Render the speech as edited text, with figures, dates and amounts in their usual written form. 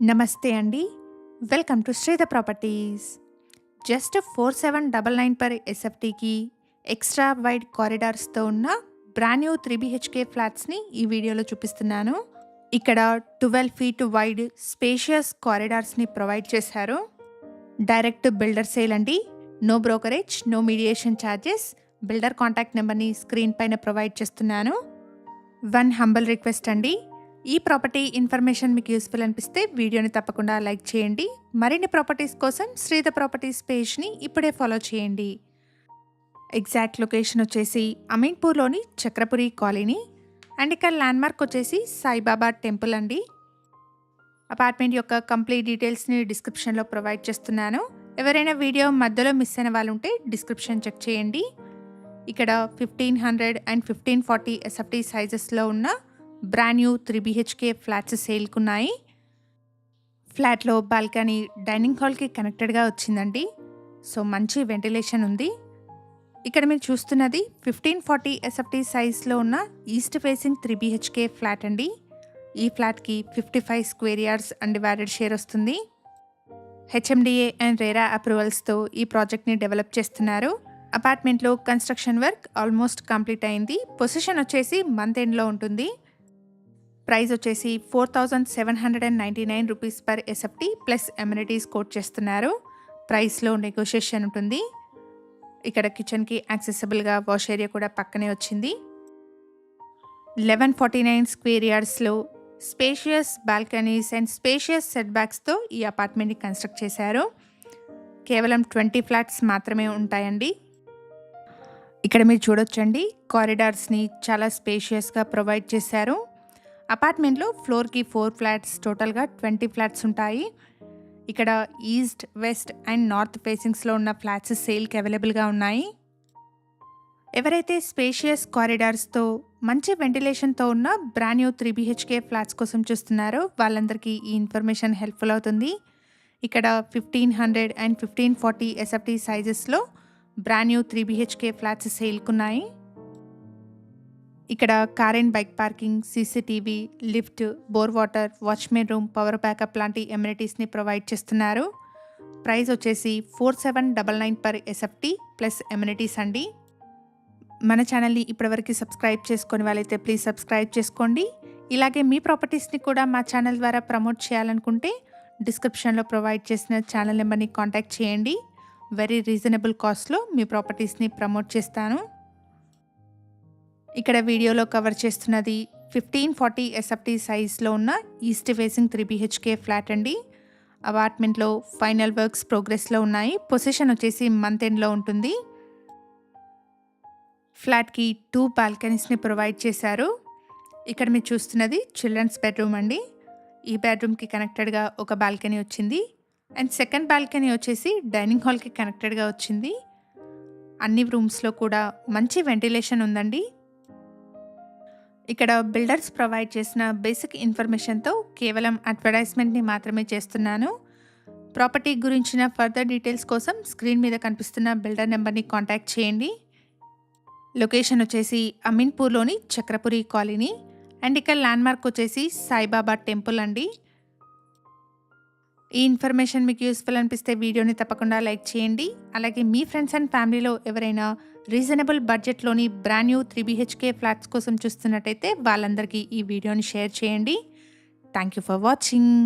నమస్తే అండి. Welcome to Sridhar properties. Just 4799 per ఎస్ఎఫ్టీకి ఎక్స్ట్రా వైడ్ కారిడార్స్తో ఉన్న బ్రాండ్ న్యూ 3 BHK ఫ్లాట్స్ని ఈ వీడియోలో చూపిస్తున్నాను. ఇక్కడ 12 ఫీట్ వైడ్ స్పేషియస్ కారిడార్స్ని ప్రొవైడ్ చేశారు. డైరెక్ట్ బిల్డర్ సేల్ అండి. No brokerage, no mediation charges. Builder contact నెంబర్ని స్క్రీన్ పైన ప్రొవైడ్ చేస్తున్నాను. వన్ హంబల్ రిక్వెస్ట్ అండి, ఈ ప్రాపర్టీ ఇన్ఫర్మేషన్ మీకు యూస్ఫుల్ అనిపిస్తే వీడియోని తప్పకుండా లైక్ చేయండి. మరిన్ని ప్రాపర్టీస్ కోసం శ్రీధర్ ప్రాపర్టీస్ పేజ్ని ఇప్పుడే ఫాలో చేయండి. ఎగ్జాక్ట్ లొకేషన్ వచ్చేసి అమీన్పూర్లోని చక్రపురి కాలనీ అండ్ ఇక్కడ ల్యాండ్మార్క్ వచ్చేసి సాయిబాబా టెంపుల్ అండి. అపార్ట్మెంట్ యొక్క కంప్లీట్ డీటెయిల్స్ని డిస్క్రిప్షన్లో ప్రొవైడ్ చేస్తున్నాను. ఎవరైనా వీడియో మధ్యలో మిస్ అయిన వాళ్ళు ఉంటే డిస్క్రిప్షన్ చెక్ చేయండి. ఇక్కడ 1500 అండ్ 1540 ఎస్ఎఫ్టీ సైజెస్లో ఉన్న బ్రాండ్ న్యూ 3 BHK ఫ్లాట్స్ సేల్కున్నాయి. ఫ్లాట్లో బాల్కనీ డైనింగ్ హాల్కి కనెక్టెడ్గా వచ్చిందండి. సో మంచి వెంటిలేషన్ ఉంది. ఇక్కడ మీరు చూస్తున్నది 1540 ఎస్ఎఫ్టీ సైజ్లో ఉన్న ఈస్ట్ ఫేసింగ్ 3 BHK ఫ్లాట్ అండి. ఈ ఫ్లాట్కి 55 స్క్వేర్ యార్డ్స్ అన్డివైడెడ్ షేర్ వస్తుంది. HMDA అండ్ రేరా అప్రూవల్స్తో ఈ ప్రాజెక్ట్ని డెవలప్ చేస్తున్నారు. అపార్ట్మెంట్లో కన్స్ట్రక్షన్ వర్క్ ఆల్మోస్ట్ కంప్లీట్ అయింది. పొజిషన్ వచ్చేసి మంత్ ఎండ్లో ఉంటుంది. ప్రైస్ వచ్చేసి 4799 rupees per SFT plus amenities quote చేస్తున్నారు. ప్రైస్లో నెగోషియేషన్ ఉంటుంది. ఇక్కడ కిచెన్కి యాక్సెసిబుల్గా వాష్ ఏరియా కూడా పక్కనే వచ్చింది. 1149 స్క్వేర్ యార్డ్స్లో spacious balconies and spacious set బ్యాక్స్తో ఈ అపార్ట్మెంట్ని కన్స్ట్రక్ట్ చేశారు. కేవలం 20 ఫ్లాట్స్ మాత్రమే ఉంటాయండి. ఇక్కడ మీరు చూడొచ్చండి, కారిడార్స్ని చాలా స్పేషియస్గా ప్రొవైడ్ చేశారు. అపార్ట్మెంట్లో ఫ్లోర్కి 4 ఫ్లాట్స్, టోటల్గా 20 ఫ్లాట్స్ ఉంటాయి. ఇక్కడ ఈస్ట్, వెస్ట్ అండ్ నార్త్ ఫేసింగ్స్లో ఉన్న ఫ్లాట్స్ సేల్కి అవైలబుల్గా ఉన్నాయి. ఎవరైతే స్పేషియస్ కారిడార్స్తో మంచి వెంటిలేషన్తో ఉన్న బ్రాండ్ న్యూ 3 BHK ఫ్లాట్స్ కోసం చూస్తున్నారో వాళ్ళందరికీ ఈ ఇన్ఫర్మేషన్ హెల్ప్ఫుల్ అవుతుంది. ఇక్కడ 1500 అండ్ 1540 ఎస్ఎఫ్టీ సైజెస్లో బ్రాండ్ న్యూ 3 BHK ఫ్లాట్స్ సేల్కున్నాయి. ఇక్కడ car and bike parking, CCTV, lift, bore water, watchman room, power backup లాంటి ఎమ్యూనిటీస్ని ప్రొవైడ్ చేస్తున్నారు. ప్రైస్ వచ్చేసి 4799 పర్ ఎస్ఎఫ్టీ ప్లస్ ఎమ్యూనిటీస్ అండి. మన ఛానల్ని ఇప్పటివరకు సబ్స్క్రైబ్ చేసుకొని వాళ్ళైతే ప్లీజ్ సబ్స్క్రైబ్ చేసుకోండి. ఇలాగే మీ ప్రాపర్టీస్ని కూడా మా ఛానల్ ద్వారా ప్రమోట్ చేయాలనుకుంటే డిస్క్రిప్షన్లో ప్రొవైడ్ చేసిన ఛానల్ నెంబర్ని కాంటాక్ట్ చేయండి. వెరీ రీజనబుల్ కాస్ట్లో మీ ప్రాపర్టీస్ని ప్రమోట్ చేస్తాను. ఇక్కడ వీడియోలో కవర్ చేస్తున్నది 1540 ఎస్ఎఫ్టీ సైజ్లో ఉన్న ఈస్ట్ ఫేసింగ్ 3 BHK ఫ్లాట్ అండి. అపార్ట్మెంట్లో ఫైనల్ వర్క్స్ ప్రోగ్రెస్లో ఉన్నాయి. పొజిషన్ వచ్చేసి మంత్ ఎండ్లో ఉంటుంది. ఫ్లాట్కి 2 బాల్కనీస్ని ప్రొవైడ్ చేశారు. ఇక్కడ మీరు చూస్తున్నది చిల్డ్రన్స్ బెడ్రూమ్ అండి. ఈ బెడ్రూమ్కి కనెక్టెడ్గా ఒక బాల్కనీ వచ్చింది అండ్ సెకండ్ బాల్కనీ వచ్చేసి డైనింగ్ హాల్కి కనెక్టెడ్గా వచ్చింది. అన్ని రూమ్స్లో కూడా మంచి వెంటిలేషన్ ఉందండి. ఇక్కడ బిల్డర్స్ ప్రొవైడ్ చేసిన బేసిక్ ఇన్ఫర్మేషన్తో కేవలం అడ్వర్టైజ్మెంట్ని మాత్రమే చేస్తున్నాను. ప్రాపర్టీ గురించిన ఫర్దర్ డీటెయిల్స్ కోసం స్క్రీన్ మీద కనిపిస్తున్న బిల్డర్ నెంబర్ని కాంటాక్ట్ చేయండి. లొకేషన్ వచ్చేసి అమీన్పూర్లోని చక్రపురి కాలనీ అండ్ ఇక్కడ ల్యాండ్మార్క్ వచ్చేసి సాయిబాబా టెంపుల్ అండి. ఈ ఇన్ఫర్మేషన్ మీకు యూస్ఫుల్ అనిపిస్తే వీడియోని తప్పకుండా లైక్ చేయండి. అలాగే మీ ఫ్రెండ్స్ అండ్ ఫ్యామిలీలో ఎవరైనా రీజనబుల్ బడ్జెట్లోని బ్రాండ్ న్యూ 3 BHK ఫ్లాట్స్ కోసం చూస్తున్నట్టయితే వాళ్ళందరికీ ఈ వీడియోని షేర్ చేయండి. Thank you for watching.